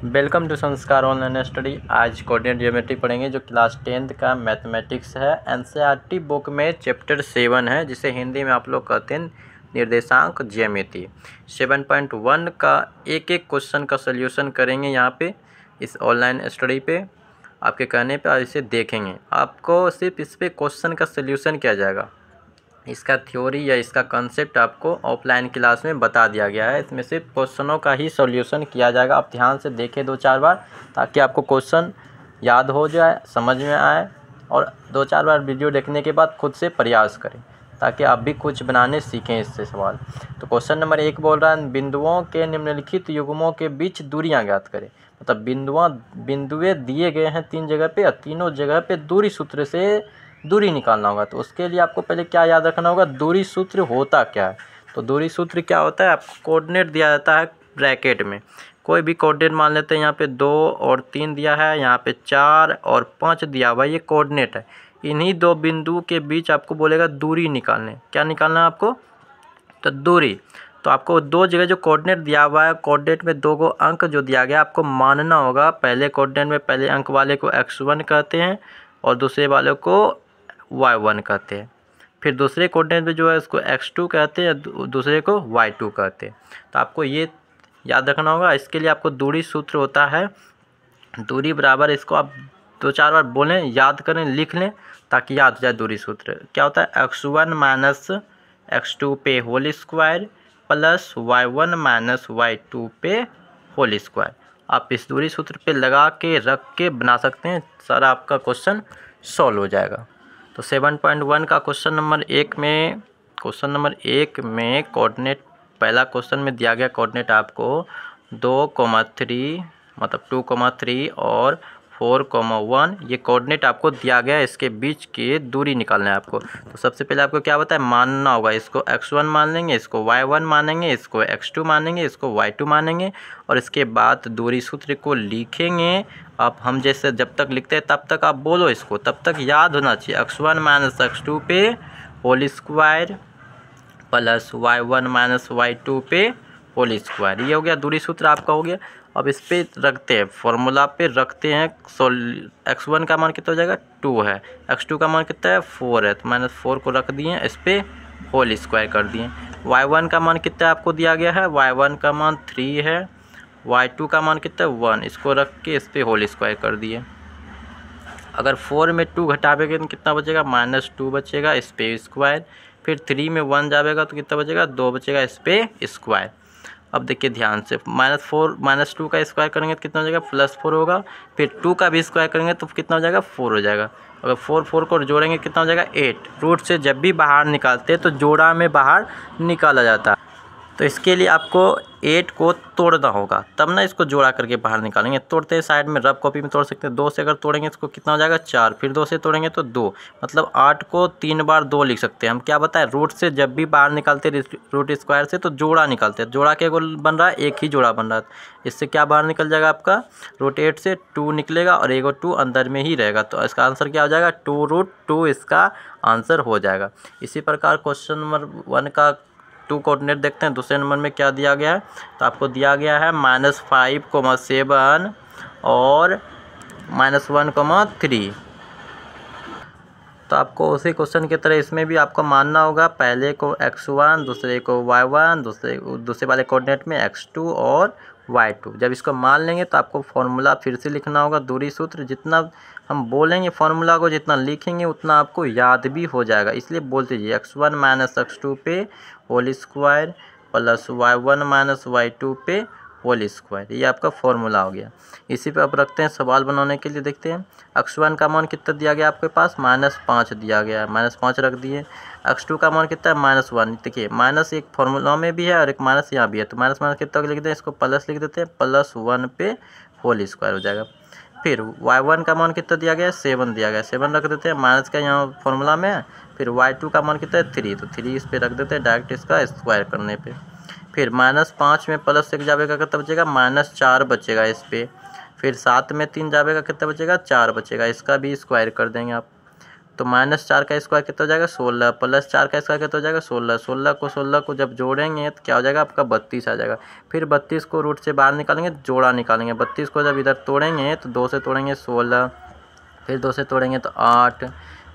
Welcome to संस्कार online study. आज coordinate geometry पढ़ेंगे जो क्लास 10th का मैथमेटिक्स है। एनसीईआरटी बुक में चैप्टर 7 है जिसे हिंदी में आप लोग कहते हैं निर्देशांक ज्यामिति। 7.1 का एक एक क्वेश्चन का सल्यूशन करेंगे यहाँ पे इस ऑनलाइन स्टडी पे आपके कहने पे, और इसे देखेंगे। आपको सिर्फ इस पे क्वेश्चन का सल्यूशन किया जाएगा, इसका थ्योरी या इसका कंसेप्ट आपको ऑफलाइन क्लास में बता दिया गया है। इसमें सिर्फ क्वेश्चनों का ही सॉल्यूशन किया जाएगा। आप ध्यान से देखें 2-4 बार ताकि आपको क्वेश्चन याद हो जाए, समझ में आए, और 2-4 बार वीडियो देखने के बाद खुद से प्रयास करें ताकि आप भी कुछ बनाने सीखें इससे सवाल। तो क्वेश्चन नंबर 1 बोल रहा है बिंदुओं के निम्नलिखित युग्मों के बीच दूरियां ज्ञात करें। मतलब बिंदुए दिए गए हैं 3 जगह पे, और तीनों जगह पे दूरी सूत्र से दूरी निकालना होगा। तो उसके लिए आपको पहले क्या याद रखना होगा, दूरी सूत्र होता क्या है। तो दूरी सूत्र क्या होता है, आपको कोऑर्डिनेट दिया जाता है ब्रैकेट में। कोई भी कोऑर्डिनेट मान लेते हैं, यहाँ पे 2 और 3 दिया है, यहाँ पे 4 और 5 दिया हुआ है, ये कोऑर्डिनेट है। इन्हीं दो बिंदु के बीच आपको बोलेगा दूरी निकालने। क्या निकालना है आपको, तो दूरी। तो आपको 2 जगह जो कोऑर्डिनेट दिया हुआ है, कोऑर्डिनेट में 2 अंक जो दिया गया आपको मानना होगा। पहले कोऑर्डिनेट में पहले अंक वाले को x1 कहते हैं और दूसरे वाले को y1 कहते हैं। फिर दूसरे कोऑर्डिनेट में जो है उसको x2 कहते हैं, दूसरे को y2 कहते हैं। तो आपको ये याद रखना होगा। इसके लिए आपको दूरी सूत्र होता है दूरी बराबर, इसको आप 2-4 बार बोलें, याद करें, लिख लें ताकि याद हो जाए। दूरी सूत्र क्या होता है, x1 माइनस x2 पे whole square plus y1 minus y2 पे होल स्क्वायर। आप इस दूरी सूत्र पे लगा के रख के बना सकते हैं, सारा आपका क्वेश्चन सॉल्व हो जाएगा। तो 7.1 का क्वेश्चन नंबर 1 में कोऑर्डिनेट, पहला क्वेश्चन में दिया गया कोऑर्डिनेट आपको 2,3 मतलब 2,3 और 4,1 ये कोऑर्डिनेट आपको दिया गया है। इसके बीच की दूरी निकालना है आपको। तो सबसे पहले आपको क्या बताया, मानना होगा। इसको x1 मान लेंगे, इसको y1 मानेंगे, इसको x2 मानेंगे, इसको y2 मानेंगे, और इसके बाद दूरी सूत्र को लिखेंगे। आप हम जैसे जब तक लिखते हैं तब तक आप बोलो इसको, तब तक याद होना चाहिए। x1 माइनस x2 पे whole square plus y1 minus y2 पे होल स्क्वायर। ये हो गया दूरी सूत्र आपका हो गया। अब इस पे रखते हैं, फॉर्मूला पे रखते हैं। x1 का मान कितना हो जाएगा, 2 है, x2 का मान कितना है, 4 है, तो -4 को रख दिए, इस पे होल स्क्वायर कर दिए। y1 का मान कितना आपको दिया गया है, y1 का मान 3 है, y2 का मान कितना है 1, इसको रख के इस पे होल स्क्वायर कर दिए। अगर 4 में 2 घटावेंगे तो कितना बचेगा, -2 बचेगा, इस पे स्क्वायर। फिर 3 में 1 जाएगा तो कितना बचेगा, 2 बचेगा, इस पे स्क्वायर। अब देखिए ध्यान से, -2 का स्क्वायर करेंगे तो कितना हो जाएगा, +4 होगा। फिर 2 का भी स्क्वायर करेंगे तो कितना हो जाएगा, 4 हो जाएगा। अगर 4 को जोड़ेंगे कितना हो जाएगा, 8। रूट से जब भी बाहर निकालते हैं तो जोड़ा में बाहर निकाला जाता है। तो इसके लिए आपको 8 को तोड़ना होगा, तब ना इसको जोड़ा करके बाहर निकालेंगे। तोड़ते हैं साइड में, रफ कॉपी में तोड़ सकते हैं। 2 से अगर तोड़ेंगे इसको कितना हो जाएगा, 4। फिर 2 से तोड़ेंगे तो 2, मतलब 8 को 3 बार 2 लिख सकते हैं हम। क्या बताएं, रूट से जब भी बाहर निकालते हैं रूट स्क्वायर से तो जोड़ा निकालते हैं। जोड़ा क्या बन रहा है, एक ही जोड़ा बन रहा है। इससे क्या बाहर निकल जाएगा आपका, √8 से 2 निकलेगा और एक 2 अंदर में ही रहेगा। तो इसका आंसर क्या हो जाएगा, 2√2 इसका आंसर हो जाएगा। इसी प्रकार क्वेश्चन नंबर 1 का 2 कोऑर्डिनेट देखते हैं। दूसरे नंबर में क्या दिया गया है, तो आपको दिया गया है -5,7 और -1,3। तो आपको उसी क्वेश्चन की तरह इसमें भी आपको मानना होगा, पहले को x1, दूसरे को y1, दूसरे वाले कोऑर्डिनेट में x2 और y2। जब इसको मान लेंगे तो आपको फॉर्मूला फिर से लिखना होगा, दूरी सूत्र। जितना हम बोलेंगे फॉर्मूला को, जितना लिखेंगे उतना आपको याद भी हो जाएगा। इसलिए बोलते जाइए, x1 माइनस x2 पे whole square plus y1 minus y2 पे होल स्क्वायर। ये आपका फॉर्मूला हो गया। इसी पे आप रखते हैं सवाल बनाने के लिए। देखते हैं x1 का मान कितना दिया गया आपके पास, -5 दिया गया है, -5 रख दिए। x2 का मान कितना है, -1। देखिए माइनस एक फॉर्मूला में भी है और एक माइनस यहाँ भी है, तो माइनस कितना लिख दें, इसको प्लस लिख देते हैं, +1 पे होल स्क्वायर हो जाएगा। फिर y1 का मान कितना दिया गया है, 7 दिया गया है, 7 रख देते हैं, माइनस का यहाँ फॉर्मूला में है। फिर y2 का मान कितना है, 3, तो 3 इस पर रख देते हैं डायरेक्ट इसका स्क्वायर करने पे। फिर -5 में +1 जाएगा कितना बचेगा, -4 बचेगा इस पर। फिर 7 में 3 जाएगा कितना बचेगा, 4 बचेगा, इसका भी स्क्वायर कर देंगे आप। तो -4 का स्क्वायर कितना हो जाएगा 16, प्लस 4 का स्क्वायर कितना हो जाएगा 16, 16 को जब जोड़ेंगे तो क्या हो जाएगा आपका 32 आ जाएगा। फिर 32 को रूट से बाहर निकालेंगे, जोड़ा निकालेंगे। 32 को जब इधर तोड़ेंगे तो 2 से तोड़ेंगे 16, फिर 2 से तोड़ेंगे तो 8,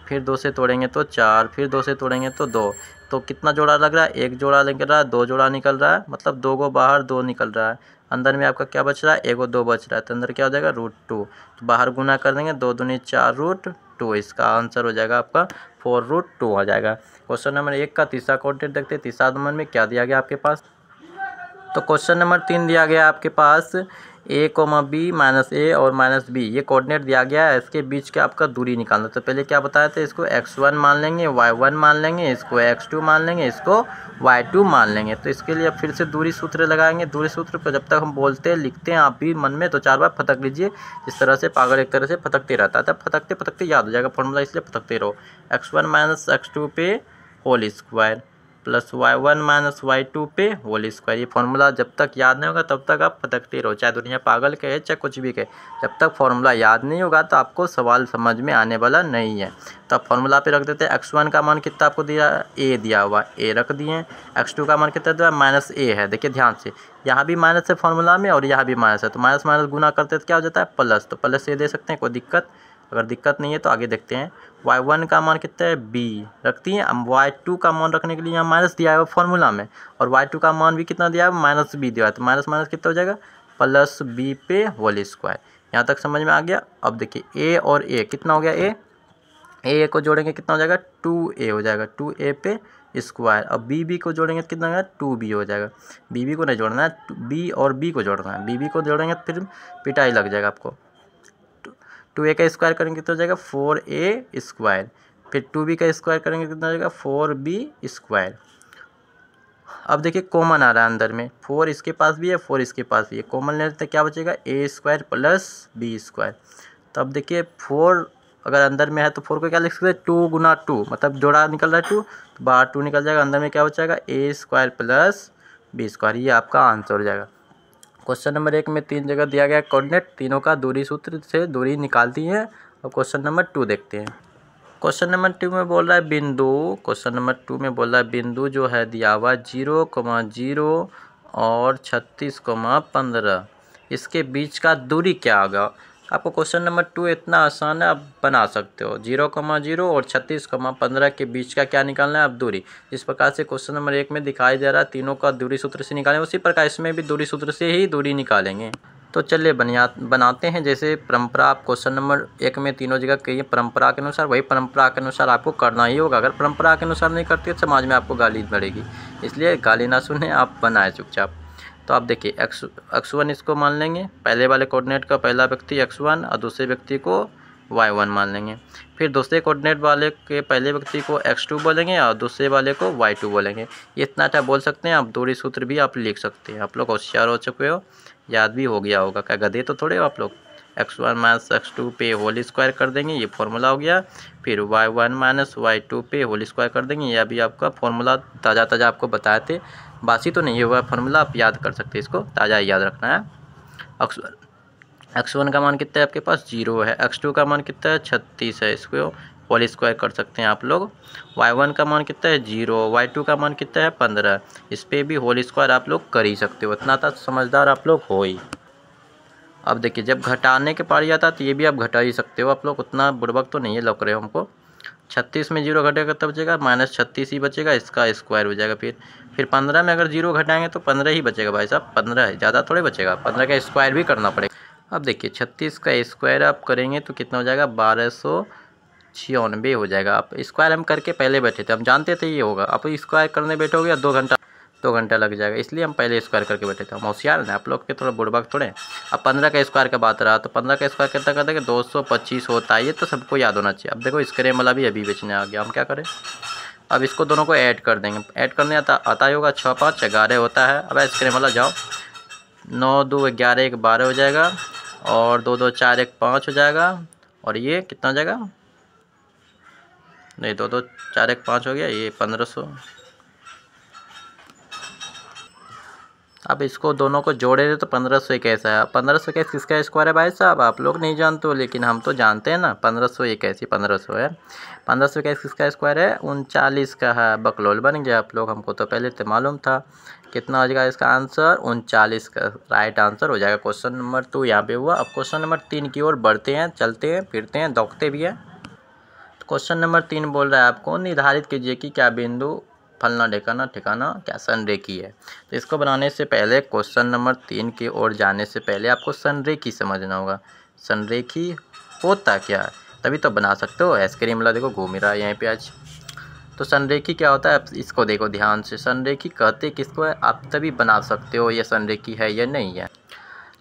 फिर 2 से तोड़ेंगे तो 4, फिर 2 से तोड़ेंगे तो 2। तो कितना जोड़ा लग रहा है, एक जोड़ा निकल रहा है, 2 जोड़ा निकल रहा है, मतलब 2 को बाहर 2 निकल रहा है। अंदर में आपका क्या बच रहा है, 1 और 2 बच रहा है, तो अंदर क्या हो जाएगा √2। तो बाहर गुना कर देंगे, 2 दूनी 4 √2। इसका आंसर हो जाएगा आपका 4√2 आ जाएगा। क्वेश्चन नंबर 1 का तीसरा कोऑर्डिनेट देखते हैं। तीसरा नंबर में क्या दिया गया आपके पास, तो क्वेश्चन नंबर 3 दिया गया आपके पास a, b -a और -b ये कोऑर्डिनेट दिया गया है। इसके बीच के आपका दूरी निकालना। तो पहले क्या बताया था, इसको x1 मान लेंगे, y1 मान लेंगे, इसको x2 मान लेंगे, इसको y2 मान लेंगे। तो इसके लिए अब फिर से दूरी सूत्र लगाएंगे। दूरी सूत्र पर जब तक हम बोलते हैं लिखते हैं, आप भी मन में 2-4 बार फटक लीजिए। इस तरह से पागल एक तरह से फटकते रहता है, तब फटकते फटकते याद हो जाएगा फॉर्मूला, इसलिए फटकते रहो। x1 - x2 पे whole square plus y1 - y2 पे होल स्क्वायर। ये फॉर्मूला जब तक याद नहीं होगा तब तक आप फटकते रहो, चाहे दुनिया पागल कहे चाहे कुछ भी कहे। जब तक फॉर्मूला याद नहीं होगा तो आपको सवाल समझ में आने वाला नहीं है। तो आप फॉर्मूला पे रख देते हैं। x1 का मान कितना आपको दिया, a दिया हुआ, a रख दिए। x2 का मान कितना दिया, -a है। देखिए ध्यान से, यहाँ भी माइनस है फॉर्मूला में और यहाँ भी माइनस है, तो माइनस माइनस गुना करते तो क्या हो जाता है प्लस। तो प्लस से दे सकते हैं, कोई दिक्कत, अगर दिक्कत नहीं है तो आगे देखते हैं। y1 का मान कितना है b रखती हैं। अब y2 का मान रखने के लिए यहाँ माइनस दिया है फॉर्मूला में, और y2 का मान भी कितना दिया है -b दिया है, तो माइनस माइनस कितना हो जाएगा +b पे होल स्क्वायर। यहाँ तक समझ में आ गया। अब देखिए a और a कितना हो गया, a को जोड़ेंगे कितना हो जाएगा 2a हो जाएगा, 2a पे स्क्वायर। अब b को जोड़ेंगे तो कितना हो जाएगा 2b हो जाएगा। b को नहीं जोड़ना है, b और b को जोड़ना है। b को जोड़ेंगे तो फिर पिटाई लग जाएगा आपको। 2a का स्क्वायर करेंगे कितना हो जाएगा 4a स्क्वायर, फिर 2b का स्क्वायर करेंगे कितना हो जाएगा 4b स्क्वायर। अब देखिए कॉमन आ रहा है अंदर में, 4 इसके पास भी है 4 इसके पास भी है, कॉमन ले लेते हैं, क्या बचेगा a square plus b square. तो अब देखिए 4 अगर अंदर में है तो 4 को क्या लिख सकते हैं 2 गुना 2, मतलब जोड़ा निकल रहा है 2, तो बाहर 2 निकल जाएगा, अंदर में क्या बचेगा a square plus b square. ये आपका आंसर हो जाएगा। क्वेश्चन नंबर 1 में 3 जगह दिया गया कोऑर्डिनेट, तीनों का दूरी सूत्र से दूरी निकालती है। और क्वेश्चन नंबर 2 देखते हैं। क्वेश्चन नंबर 2 में बोल रहा है बिंदु, क्वेश्चन नंबर 2 में बोल रहा है बिंदु जो है दिया हुआ 0,0 और 36,15, इसके बीच का दूरी क्या होगा। आपको क्वेश्चन नंबर 2 इतना आसान है, आप बना सकते हो। 0,0 और 36,15 के बीच का क्या निकालना है, आप दूरी। इस प्रकार से क्वेश्चन नंबर 1 में दिखाई दे रहा है, तीनों का दूरी सूत्र से निकालेंगे, उसी प्रकार इसमें भी दूरी सूत्र से ही दूरी निकालेंगे। तो चलिए बनाते हैं। जैसे परंपरा आप क्वेश्चन नंबर 1 में तीनों जगह कहिए परंपरा के अनुसार, वही परंपरा के अनुसार आपको करना ही होगा। अगर परंपरा के अनुसार नहीं करते तो समाज में आपको गाली पड़ेगी, इसलिए गाली ना सुने, आप बनाए चुपचाप। तो आप देखिए x1 इसको मान लेंगे, पहले वाले कोऑर्डिनेट का पहला व्यक्ति x1 और दूसरे व्यक्ति को y1 मान लेंगे। फिर दूसरे कोऑर्डिनेट वाले के पहले व्यक्ति को x2 बोलेंगे और दूसरे वाले को y2 बोलेंगे। ये इतना अच्छा बोल सकते हैं आप, दूरी सूत्र भी आप लिख सकते हैं। आप लोग होशियार हो चुके हो, याद भी हो गया होगा, क्या गधे तो थोड़े हो आप लोग। x1 - x2 पे होल स्क्वायर कर देंगे, ये फॉर्मूला हो गया। फिर y1 - y2 पे होल स्क्वायर कर देंगे, यह भी आपका फॉर्मूला ताज़ा ताज़ा आपको बताए थे, बासी तो नहीं हुआ फॉर्मूला, आप याद कर सकते हैं, इसको ताज़ा याद रखना है। x1 का मान कितना है आपके पास 0 है, x2 का मान कितना है 36 है, इसको होल स्क्वायर कर सकते हैं आप लोग। y1 का मान कितना है 0, y2 का मान कितना है 15, इस पर भी होल स्क्वायर आप लोग कर ही सकते हो, इतना था समझदार आप लोग हो ही। अब देखिए जब घटाने के पारी आता है तो ये भी आप घटा ही सकते हो, आप लोग उतना बुड़बक तो नहीं है लग रहे हो हमको। 36 में 0 घटेगा तब बचेगा -36 ही बचेगा, इसका स्क्वायर हो जाएगा। फिर 15 में अगर 0 घटाएंगे तो 15 ही बचेगा भाई साहब, 15 है, ज़्यादा थोड़े बचेगा, 15 का स्क्वायर भी करना पड़ेगा। अब देखिए 36 का स्क्वायर आप करेंगे तो कितना हो जाएगा 1296 हो जाएगा। आप स्क्वायर हम करके पहले बैठे थे, हम जानते थे ये होगा, आप स्क्वायर करने बैठोगे 2 घंटा लग जाएगा, इसलिए हम पहले स्क्वायर करके बैठे थे। हम होशियार हैं, आप लोग के थोड़ा बुड़बक थोड़े। अब 15 का स्क्वायर का बात रहा तो 15 का स्क्वायर कितना कर देंगे 225 होता है, ये तो सबको याद होना चाहिए। अब देखो स्क्रेम वाला भी अभी बेचने आ गया, हम क्या करें, अब इसको दोनों को ऐड कर देंगे। ऐड करने आता ही होगा, 6 5 11 होता है। अब स्क्रेम वाला जाओ, 9 2 11 1 12 हो जाएगा, और 2 2 4 1 5 हो जाएगा, और ये कितना हो जाएगा, नहीं 2 2 4 1 5 हो गया, ये 1500। अब इसको दोनों को जोड़े थे तो 1521 है। 1521 किसका स्क्वायर है भाई साहब? आप लोग नहीं जानते हो, लेकिन हम तो जानते हैं ना। 1521 1500 है। 1521 किसका स्क्वायर है? 39 का है। बकलोल बन गया आप लोग, हमको तो पहले से मालूम था। कितना हो जाएगा इसका आंसर? 39 का राइट आंसर हो जाएगा। क्वेश्चन नंबर 2 यहाँ पे हुआ। अब क्वेश्चन नंबर 3 की ओर बढ़ते हैं, चलते हैं, फिरते हैं, दौड़ते भी हैं। क्वेश्चन नंबर 3 बोल रहा है आपको निर्धारित कीजिए कि क्या बिंदु फलना ढिकाना ठिकाना क्या संरेखी है। तो इसको बनाने से पहले, क्वेश्चन नंबर 3 की ओर जाने से पहले आपको संरेखी समझना होगा। संरेखी होता क्या है, तभी तो बना सकते हो। आइसक्रीम वाला देखो घूम रहा है यहीं पे आज। तो संरेखी क्या होता है, आप इसको देखो ध्यान से। संरेखी कहते किसको है, आप तभी बना सकते हो ये संरेखी है या नहीं है।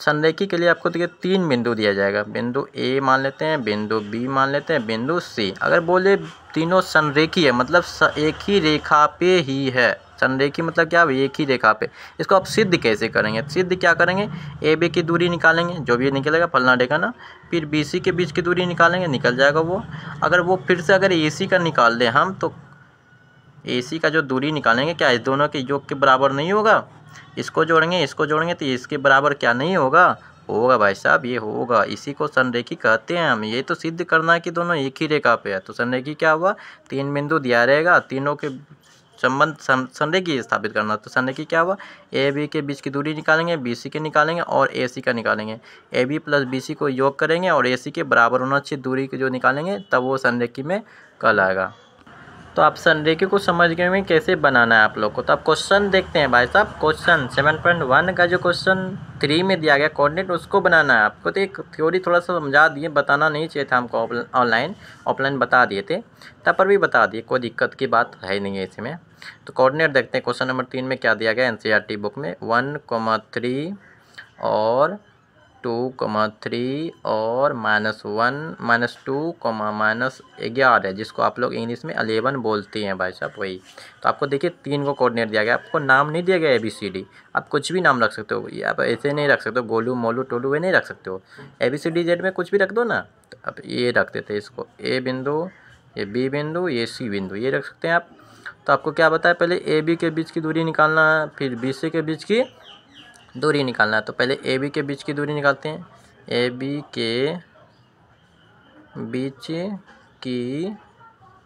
संरेखी के लिए आपको देखिए 3 बिंदु दिया जाएगा। बिंदु ए मान लेते हैं, बिंदु बी मान लेते हैं, बिंदु सी। अगर बोले तीनों संरेखी है मतलब एक ही रेखा पे ही है। संरेखी मतलब क्या, एक ही रेखा पे। इसको आप सिद्ध कैसे करेंगे? सिद्ध क्या करेंगे, ए बी की दूरी निकालेंगे, जो भी निकलेगा फलना ढिकाना। फिर बी सी के बीच की दूरी निकालेंगे, निकल जाएगा वो। अगर वो फिर से अगर ए सी का निकाल दें हम, तो ए सी का जो दूरी निकालेंगे, क्या इस दोनों के योग के बराबर नहीं होगा? इसको जोड़ेंगे तो इसके बराबर क्या नहीं होगा? होगा भाई साहब, ये होगा। इसी को संरेखी कहते हैं हम। ये तो सिद्ध करना है कि दोनों एक ही रेखा पे है। तो संरेखी क्या हुआ, 3 बिंदु दिया रहेगा, तीनों के संबंध संरेखी स्थापित करना। तो संरेखी क्या हुआ, ए बी के बीच की दूरी निकालेंगे, बी सी के निकालेंगे और ए सी का निकालेंगे। A B plus B C को योग करेंगे और ए सी के बराबर होना चाहिए दूरी के जो निकालेंगे, तब वो संरेखी में कहलाएगा। तो आप संरेखी को समझ गए में कैसे बनाना है आप लोग को। तो आप क्वेश्चन देखते हैं भाई साहब। क्वेश्चन 7.1 का जो क्वेश्चन 3 में दिया गया कोऑर्डिनेट, उसको बनाना है आपको। तो एक थ्योरी थोड़ा सा समझा दिए, बताना नहीं चाहिए था हमको, ऑफलाइन बता दिए थे, तब पर भी बता दिए, कोई दिक्कत की बात है नहीं है इसमें। तो कोऑर्डिनेट देखते हैं क्वेश्चन नंबर 3 में क्या दिया गया एनसीईआरटी बुक में। 1,3 और 2,3 और -1 -2 -11 है, जिसको आप लोग इंग्लिश में 11 बोलते हैं भाई साहब, वही। तो आपको देखिए 3 को कोऑर्डिनेट दिया गया, आपको नाम नहीं दिया गया ABCD। आप कुछ भी नाम रख सकते हो, ये आप ऐसे नहीं रख सकते हो, गोलू मोलू टोलू वे नहीं रख सकते हो। ABCD में कुछ भी रख दो ना। तो अब ये रख देते हैं इसको, A बिंदु, ये B बिंदु, ये C बिंदु, ये रख सकते हैं आप। तो आपको क्या बताया, पहले AB के बीच की दूरी निकालना है, फिर BC के बीच की दूरी निकालना है। तो पहले ए बी के बीच की दूरी निकालते हैं। ए बी के बीच की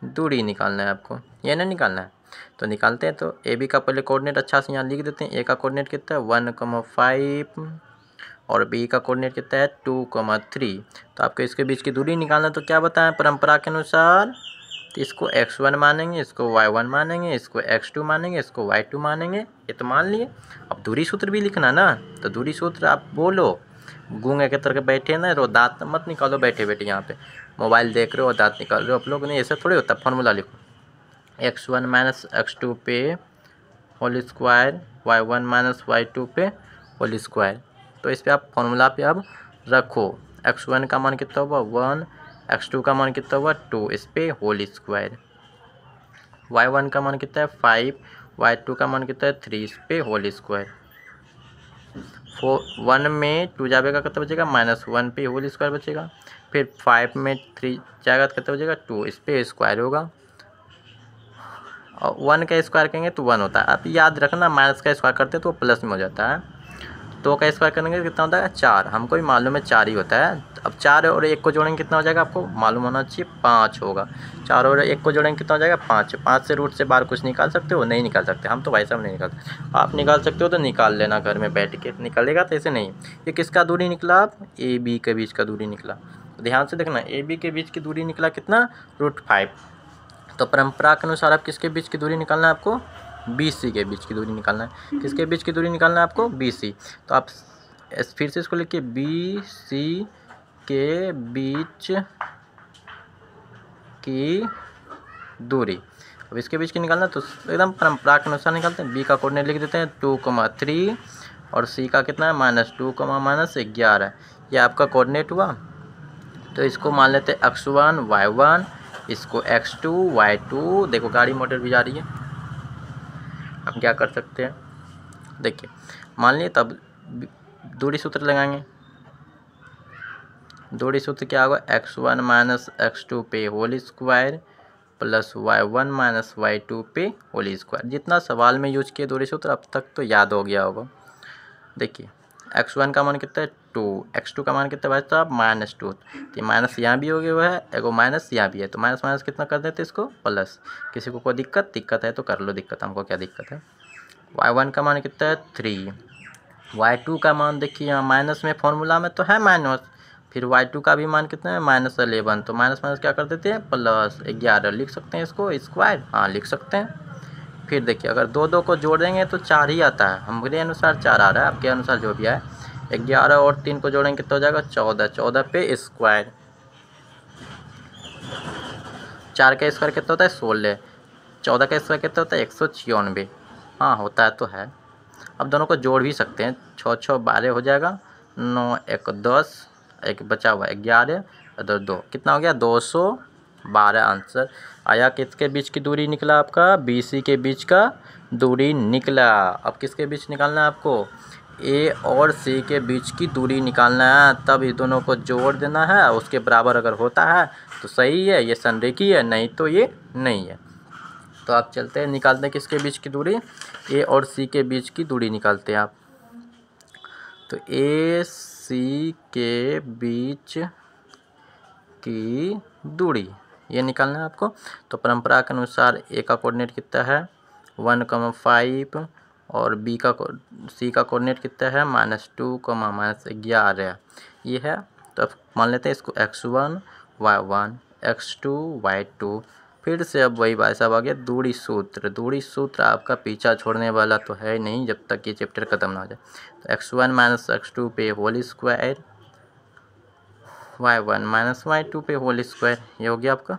दूरी निकालना है आपको, ये ना निकालना है। तो निकालते हैं। तो ए बी का पहले कोऑर्डिनेट अच्छा से यहाँ लिख देते हैं। ए का कोऑर्डिनेट कितना है 1,5 और बी का कोऑर्डिनेट कितना है 2,3। तो आपको इसके बीच की दूरी निकालना है। तो क्या बताएं परंपरा के अनुसार, तो इसको x1 मानेंगे, इसको y1 मानेंगे, इसको x2 मानेंगे, इसको y2 मानेंगे। ये तो मान लिए। अब दूरी सूत्र भी लिखना ना, तो दूरी सूत्र आप बोलो। गूंगे के तरह के बैठे ना, तो दांत मत निकालो बैठे बैठे यहाँ पे, मोबाइल देख रहे हो दांत निकाल रहे हो आप लोग, नहीं ऐसा थोड़ी होता। फॉर्मूला लिखो, x1 माइनस x2 पे whole square, y1 minus y2 पे होल स्क्वायर। तो इस पर आप फॉर्मूला पे अब रखो। x1 का मान कितना हुआ 1, x2 का मान कितना हुआ 2, इस पे होल स्क्वायर। y1 का मान कितना है 5, y2 का मान कितना है 3, इस पे होल स्क्वायर। 1 में 2 जाएगा कितना बचेगा -1 पे होल स्क्वायर बचेगा। फिर 5 में 3 जाएगा तो कितना बचेगा 2, इस पे स्क्वायर होगा। और 1 का स्क्वायर करेंगे तो 1 होता है। आप याद रखना, माइनस का स्क्वायर करते हैं तो प्लस में हो जाता है। 2 का स्क्वायर करेंगे कितना होता है 4, हमको भी मालूम है 4 ही होता है। अब 4 और 1 को जोड़ेंगे कितना हो जाएगा, आपको मालूम होना चाहिए 5 होगा। 4 और 1 को जोड़ेंगे कितना हो जाएगा 5। 5 से रूट से बाहर कुछ निकाल सकते हो, नहीं निकाल सकते। हम तो भाई साहब नहीं निकालते, आप निकाल सकते हो तो निकाल लेना घर में बैठ के, निकलेगा तो ऐसे नहीं। ये किसका दूरी निकला, आप ए बी के बीच का दूरी निकला। ध्यान से देखना, ए बी के बीच की दूरी निकला कितना √5। तो परंपरा के अनुसार आप किसके बीच की दूरी निकालना है, आपको BC के बीच की दूरी निकालना है। किसके बीच की दूरी निकालना है आपको BC। तो आप फिर से इसको लिखिए BC के बीच की दूरी। अब इसके बीच की निकालना तो एकदम परंपरा के अनुसार निकालते हैं। B का कोऑर्डिनेट लिख देते हैं 2,3 और C का कितना है -2, -11। ये आपका कोऑर्डिनेट हुआ। तो इसको मान लेते हैं x1 y1, इसको x2 y2। देखो गाड़ी मोटर भी जा रही है, हम क्या कर सकते हैं देखिए, मान लिए तब दूरी सूत्र लगाएंगे। दूरी सूत्र क्या होगा x1 माइनस x2 पे whole square plus y1 minus y2 पे होल स्क्वायर। जितना सवाल में यूज किए दूरी सूत्र अब तक तो याद हो गया होगा। देखिए x1 का मान कितना है 2, x2 का मान कितना है भाई साहब -2। तो माइनस यहाँ भी हो गया है, एगो माइनस यहाँ भी है, तो माइनस माइनस कितना कर देते इसको प्लस। किसी को कोई दिक्कत है तो कर लो दिक्कत, हमको क्या दिक्कत है। y1 का मान कितना है 3, y2 का मान देखिए यहाँ माइनस में फॉर्मूला में तो है माइनस, फिर y2 का भी मान कितना है -11, तो माइनस माइनस क्या कर देते हैं +11 लिख सकते हैं इसको स्क्वायर, हाँ लिख सकते हैं। फिर देखिए अगर दो दो को जोड़ेंगे तो 4 ही आता है, हमारे अनुसार 4 आ रहा है, आपके अनुसार जो भी है। 11 और 3 को जोड़ेंगे कितना हो जाएगा 14, 14 पे स्क्वायर, 4 का स्क्वायर कितना होता है 16, 14 का स्क्वायर कितना होता है 196, हाँ होता है तो है। अब दोनों को जोड़ भी सकते हैं, 6 6 12 हो जाएगा, 9 1 10, एक बचा हुआ 11 इधर 2, कितना हो गया 212 आंसर आया। किसके बीच की दूरी निकला आपका BC के बीच का दूरी निकला। अब किसके बीच निकालना है आपको A और C के बीच की दूरी निकालना है, तब ये दोनों को जोड़ देना है, उसके बराबर अगर होता है तो सही है, ये संरेखी है, नहीं तो ये नहीं है। तो आप चलते हैं निकालते हैं किसके बीच की दूरी, A और C के बीच की दूरी निकालते हैं आप। तो AC के बीच की दूरी ये निकालना है आपको। तो परंपरा के अनुसार A का कोऑर्डिनेट कितना है 1,5 और C का कोऑर्डिनेट कितना है -2, -11 ये है। तो अब मान लेते हैं इसको x1 y1 x2 y2। फिर से अब वही भाई साहब आ गया दूरी सूत्र आपका पीछा छोड़ने वाला तो है नहीं जब तक ये चैप्टर ख़त्म ना हो जाए। तो x1 - x2 पे होल स्क्वायर, y1 - y2 पे होल स्क्वायर, ये हो गया आपका।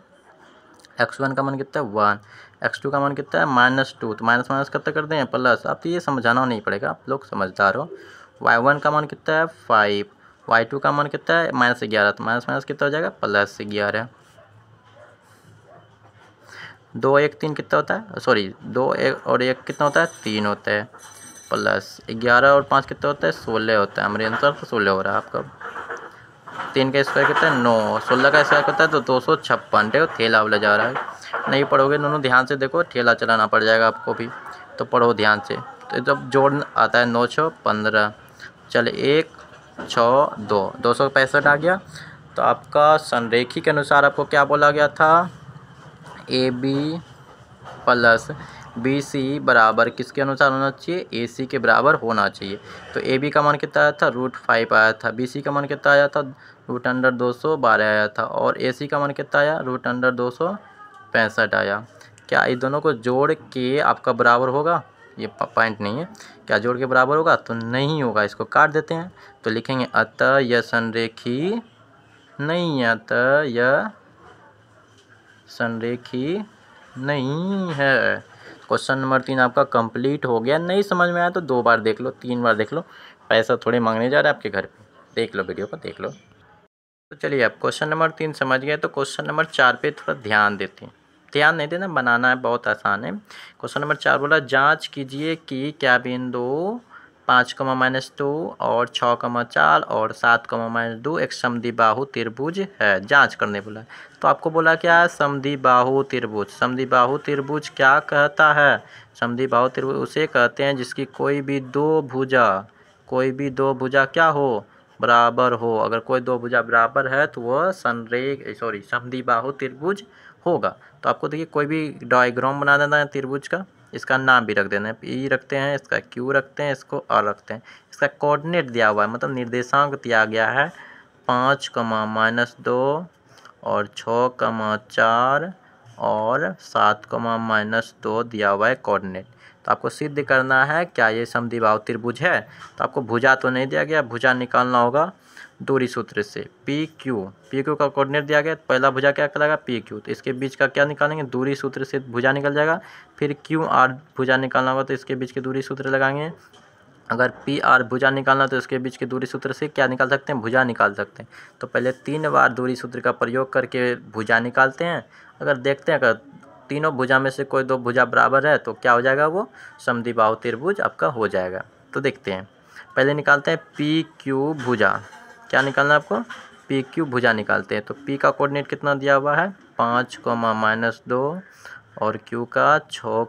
x1 का मान कितना है 1, x2 का मान कितना है -2, तो माइनस माइनस कितना कर दें प्लस। आप तो ये समझाना नहीं पड़ेगा, आप लोग समझदार हो। y1 का मान कितना है 5, y2 का मान कितना है -11, तो माइनस माइनस कितना हो जाएगा +11। 2 1 3 कितना होता है, सॉरी 2 1 और 1 कितना होता है 3 होता है, +11 और 5 कितना होता है 16 होता है। हमारे आंसर तो 16 हो रहा है आपका। 3 का स्क्वायर कितना है 9, 16 का स्क्वायर कितना है तो 256। देखो ठेला वाला जा रहा है, नहीं पढ़ोगे दोनों ध्यान से देखो, ठेला चलाना पड़ जाएगा आपको भी, तो पढ़ो ध्यान से। तो जब जोड़ आता है 9 6 15, चले 1 6 2, 265 आ गया। तो आपका संरेखी के अनुसार आपको क्या बोला गया था AB + BC बराबर किसके अनुसार होना चाहिए AC के बराबर होना चाहिए। तो AB का मान कितना आया था √5 आया था, BC का मान कितना आया था √212 आया था, और AC का मान कितना आया √265 आया। क्या ये दोनों को जोड़ के आपका बराबर होगा, ये पॉइंट नहीं है, क्या जोड़ के बराबर होगा तो नहीं होगा, इसको काट देते हैं। तो लिखेंगे अतः यह संरेखी नहीं है, अतः यह संरेखी नहीं है। क्वेश्चन नंबर 3 आपका कंप्लीट हो गया। नहीं समझ में आया तो 2 बार देख लो, 3 बार देख लो, पैसा थोड़े मांगने जा रहे हैं आपके घर पे, देख लो वीडियो को देख लो। तो चलिए आप क्वेश्चन नंबर 3 समझ गए, तो क्वेश्चन नंबर 4 पे थोड़ा ध्यान देते हैं। ध्यान नहीं देना, बनाना है, बहुत आसान है। क्वेश्चन नंबर 4 बोला जाँच कीजिए कि क्या बिंदु 5, -2 और 6, 4 और 7, -2 एक समद्विबाहु त्रिभुज है, जांच करने बोला। तो आपको बोला क्या है समद्विबाहु त्रिभुज। समद्विबाहु त्रिभुज क्या कहता है, समद्विबाहु त्रिभुज उसे कहते हैं जिसकी कोई भी दो भुजा क्या हो बराबर हो। अगर कोई दो भुजा बराबर है तो वह समद्विबाहु त्रिभुज होगा। तो आपको देखिए कोई भी डायग्राम बना देना है त्रिभुज का, इसका नाम भी रख देना है, P रखते हैं, इसका Q रखते हैं, इसको R रखते हैं। इसका कोऑर्डिनेट दिया हुआ है, मतलब निर्देशांक दिया गया है 5, -2 और 6, 4 और 7, -2 दिया हुआ है कोऑर्डिनेट। तो आपको सिद्ध करना है क्या ये समद्विबाहु त्रिभुज है। तो आपको भुजा तो नहीं दिया गया, भुजा निकालना होगा दूरी सूत्र से। PQ का कोऑर्डिनेट दिया गया, पहला भुजा क्या कहलाएगा PQ, तो इसके बीच का क्या निकालेंगे दूरी सूत्र से भुजा निकल जाएगा। फिर QR भुजा निकालना होगा तो इसके बीच की दूरी सूत्र लगाएंगे। अगर PR भुजा निकालना तो इसके बीच के दूरी सूत्र से क्या निकाल सकते हैं भुजा निकाल सकते हैं। तो पहले 3 बार दूरी सूत्र का प्रयोग करके भुजा निकालते हैं। अगर देखते हैं अगर तीनों भुजा में से कोई दो भुजा बराबर है तो क्या हो जाएगा वो समद्विबाहु त्रिभुज आपका हो जाएगा। तो देखते हैं, पहले निकालते हैं PQ भुजा। क्या निकालना है आपको PQ भुजा निकालते हैं। तो P का कोऑर्डिनेट कितना दिया हुआ है 5, -2 और Q का 6,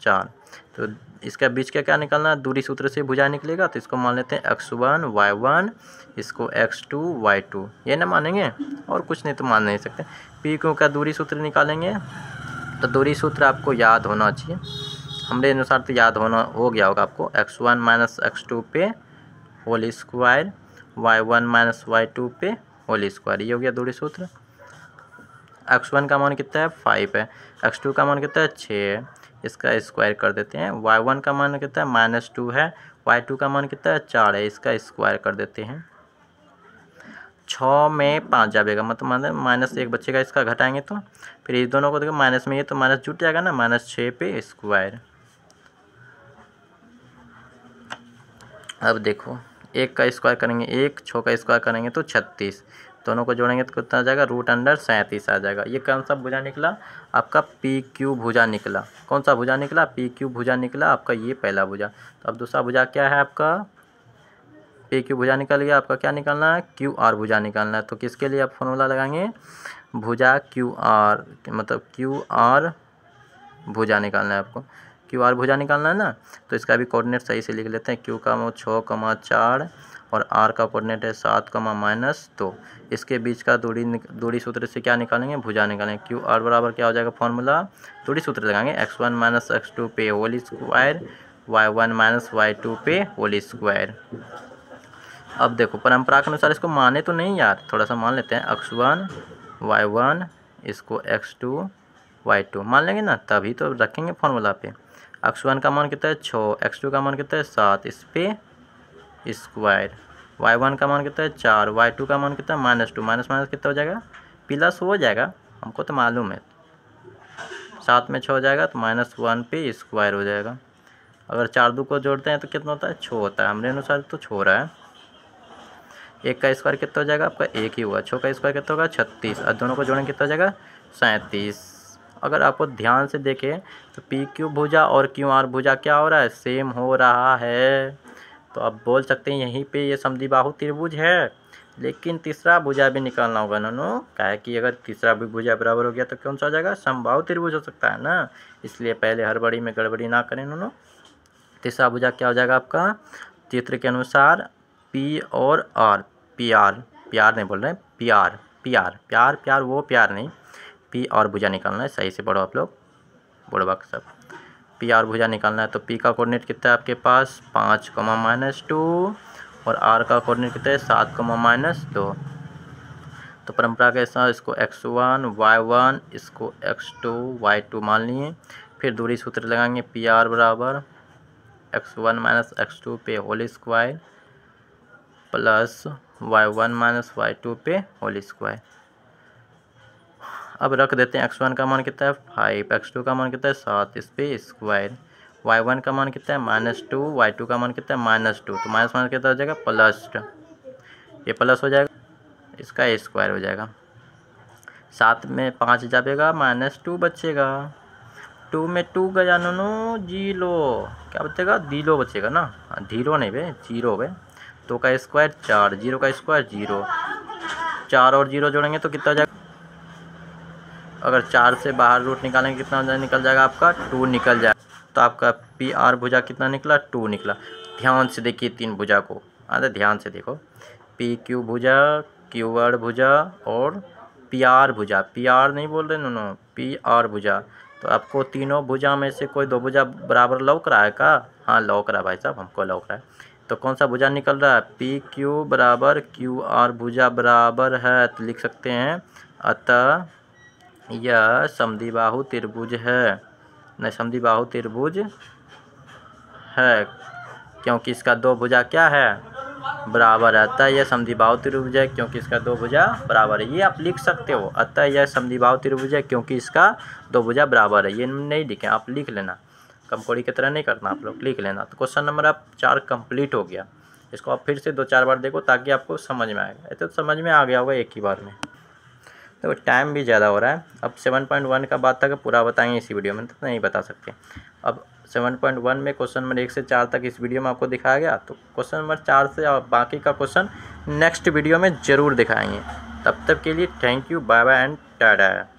4। तो इसका बीच का क्या निकालना है, दूरी सूत्र से भुजा निकलेगा, तो इसको मान लेते हैं x1 y1, इसको x2 y2, ये ना मानेंगे और कुछ नहीं तो मान नहीं सकते। पी क्यू का दूरी सूत्र निकालेंगे, तो दूरी सूत्र आपको याद होना चाहिए, हमारे अनुसार तो याद हो गया होगा आपको, x1 माइनस x2 पे whole square, y1 minus y2 पे होल स्क्वायर, ये हो गया दूरी सूत्र। x1 का मान कितना है 5 है, x2 का मान कितना है 6 है, इसका स्क्वायर कर देते हैं। y1 का मान कितना है -2 है, y2 का मान कितना है 4 है, इसका स्क्वायर कर देते हैं। 6 में 5 जाएगा, मतलब -1 बचेगा, इसका घटाएंगे तो फिर इस दोनों को देखो माइनस में, ये तो माइनस जुट जाएगा ना, -6 पे स्क्वायर। अब देखो 1 का स्क्वायर करेंगे 1, 6 का स्क्वायर करेंगे तो 36, दोनों को जोड़ेंगे तो कितना आ जाएगा, √37 आ जाएगा। ये कौन सा भुजा निकला आपका, पी क्यू भुजा निकला। कौन सा भुजा निकला, पी क्यू भुजा निकला आपका, ये पहला भुजा। तो अब दूसरा भुजा क्या है आपका, पी क्यू भुजा निकल गया, आपका क्या निकालना है, क्यू आर भुजा निकालना है। तो किसके लिए आप फॉर्मूला लगाएंगे, भुजा क्यू आर, मतलब क्यू आर भुजा निकालना है आपको, क्यू आर भुजा निकालना है ना। तो इसका भी कोऑर्डिनेट सही से लिख लेते हैं, क्यू का 6,4 और आर का कोऑर्डिनेट है 7,-2। इसके बीच का दूरी सूत्र से क्या निकालेंगे, भुजा निकालेंगे। क्यू आर बराबर क्या हो जाएगा, फॉर्मूला दूरी सूत्र लगाएंगे, x1 माइनस x2 पे whole square, y1 minus y2 पे होल स्क्वायर। अब देखो परंपरा के अनुसार इसको माने तो नहीं यार, थोड़ा सा मान लेते हैं, x1 y1 इसको x2 y2 मान लेंगे ना, तभी तो रखेंगे फॉर्मूला पे। x1 का मान कितना है 6, x2 का मान कितना है 7, इस पे स्क्वायर, y1 का मान कितना है 4, y2 का मान कितना है -2, माइनस माइनस कितना हो जाएगा, प्लस हो जाएगा, हमको तो मालूम है। 7 में 6 हो जाएगा तो -1 पे स्क्वायर हो जाएगा। अगर 4 2 को जोड़ते हैं तो कितना होता है, 6 होता है, हमारे अनुसार तो 6 रहा है। 1 का स्क्वायर कितना हो जाएगा आपका, 1 ही हुआ। 6 का स्क्वायर कितना होगा 36, और दोनों को जोड़ेंगे कितना हो जाएगा 37। अगर आपको ध्यान से देखें तो पी क्यू भुजा और क्यू आर भुजा क्या हो रहा है, सेम हो रहा है। तो आप बोल सकते हैं यहीं पे ये समद्विबाहु त्रिभुज है, लेकिन तीसरा भुजा भी निकालना होगा नोनो, क्या है कि अगर तीसरा भी भुजा बराबर हो गया तो कौन सा हो जाएगा, समबाहु त्रिभुज हो सकता है ना, इसलिए पहले हड़बड़ी में गड़बड़ी ना करें नोनो। तीसरा भुजा क्या हो जाएगा आपका, चित्र के अनुसार पी और आर, प्यार नहीं बोल रहे हैं, प्यार वो प्यार नहीं, पी और भुजा निकालना है, सही से पढ़ो आप लोग, बुढ़वा सब, पी और भुजा निकालना है। तो पी का कोऑर्डिनेट कितना है आपके पास 5,-2 और आर का कोऑर्डिनेट कितना है 7,-2। तो परंपरा के साथ इसको x1 y1 इसको x2 y2 मान लिए। फिर दूरी सूत्र लगाएंगे, पी आर बराबर x1 माइनस x2 पे whole square plus y1 minus y2 पे होल स्क्वायर। अब रख देते हैं, x1 का मान कितना है 5, x2 का मान कितना है 7, इस पे स्क्वायर, y1 का मान कितना है -2, y2 का मान कितना है -2, तो माइनस माइनस कितना हो जाएगा +2, ये प्लस हो जाएगा, इसका स्क्वायर हो जाएगा। 7 में 5 जाएगा, -2 बचेगा, 2 में 2 गया नो 0, क्या बचेगा, जीरो बचेगा ना, जीरो नहीं बे, जीरो बे। 2 का स्क्वायर 4, 0 का स्क्वायर 0, 4 और 0 जोड़ेंगे तो कितना हो जाएगा, अगर 4 से बाहर रूट निकालेंगे कितना निकल जाएगा आपका 2 निकल जाएगा। तो आपका पी आर भुजा कितना निकला 2 निकला। ध्यान से देखिए 3 भुजा को, अरे ध्यान से देखो, पी क्यू भुजा, क्यू आर भुजा और पी आर भुजा, पी आर नहीं बोल रहे नो, पी आर भुजा। तो आपको तीनों भुजा में से कोई 2 भुजा बराबर लौक रहा है का, हाँ लौक रहा है भाई साहब, हमको लौक रहा है। तो कौन सा भुजा निकल रहा है, पी क्यू बराबर क्यू आर भुजा बराबर है, तो लिख सकते हैं अतः यह समद्विबाहु त्रिभुज है, नहीं समद्विबाहु त्रिभुज है, क्योंकि इसका 2 भुजा क्या है बराबर है, अतः यह समद्विबाहु त्रिभुज है क्योंकि इसका 2 भुजा बराबर है। ये आप लिख सकते हो, अतः यह समद्विबाहु त्रिभुज है क्योंकि इसका 2 भुजा बराबर है, ये नहीं लिखें, आप लिख लेना, कमकोड़ी की तरह नहीं करना, आप लोग लिख लेना। तो क्वेश्चन नंबर आप 4 कंप्लीट हो गया। इसको आप फिर से 2-4 बार देखो ताकि आपको समझ में आएगा, तो समझ में आ गया होगा एक ही बार में। तो टाइम भी ज़्यादा हो रहा है, अब 7.1 का बात तक पूरा बताएंगे इसी वीडियो में, तो नहीं बता सकते। अब 7.1 में क्वेश्चन नंबर 1 से 4 तक इस वीडियो में आपको दिखाया गया, तो क्वेश्चन नंबर 4 से और बाकी का क्वेश्चन नेक्स्ट वीडियो में ज़रूर दिखाएंगे। तब तक के लिए thank you, bye bye and Tata.